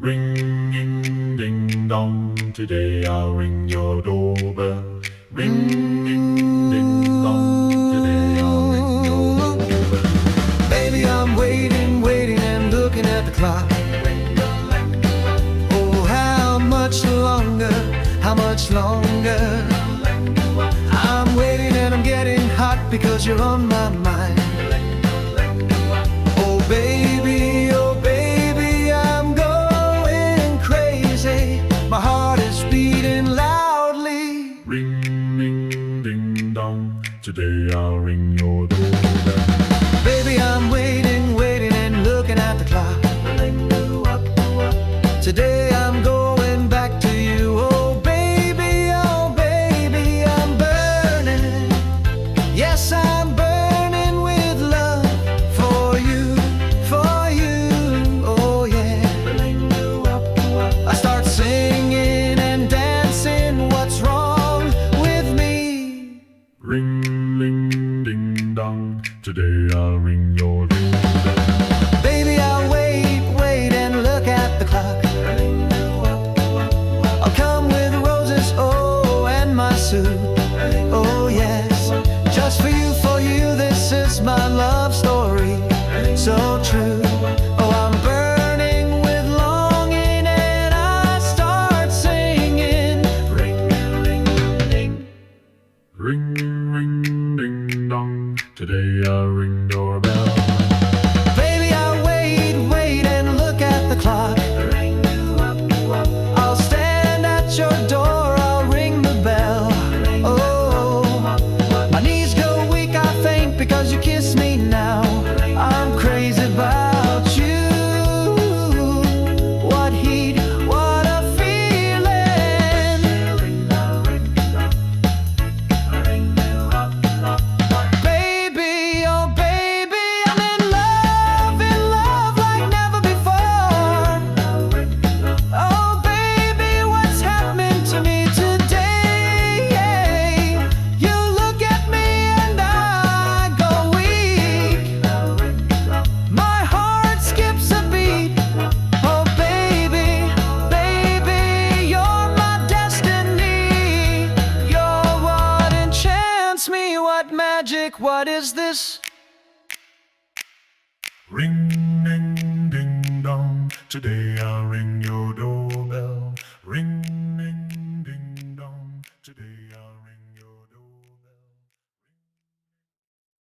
Ring, ding, ding, dong. Today I'll ring your doorbell. Ring, ding, ding, dong. Today I'll ring your doorbell. Baby, I'm waiting, waiting and looking at the clock. Oh, how much longer, how much longer? I'm waiting and I'm getting hot because you're on my mind. Oh baby, I'm going crazy. My heart is beating loudly. Ring, ding, ding, dong. Today I'll ring your doorbell. Baby, I'm waiting, waiting and looking at the clock. Today I'm going back to you. Oh baby, I'm burning. Yes, I'm burning with love for you, for you. Oh yeah. I start singing and dancing. What's wrong with me? Ring, ding, ding, dong. Today I'll ring your doorbell. Baby, I'll wait and look at the clock. I'll come with roses, oh, and my suit. Oh yes, just for you, this is my love story, so true. Oh, I'm burning with longing and I start singing. Ring, ring, ding. Ring, ring, ding, dong. Today I'll ring doorbell. Baby, I'll wait and look at the clock. I'll stand at your door, I'll ring the bell. Oh, my knees go weak, I faint because you kiss me now. I'm crazy about you. What heat, what a feeling. Baby, oh baby, I'm in love like never before. Oh baby, what's happening to me today? You look at me and I go weak. My heart skips a beat. Oh baby, you're my destiny. You're what enchants me. What magic, what is this? Ring, ding, ding, dong. Today I'll ring your doorbell. Ring,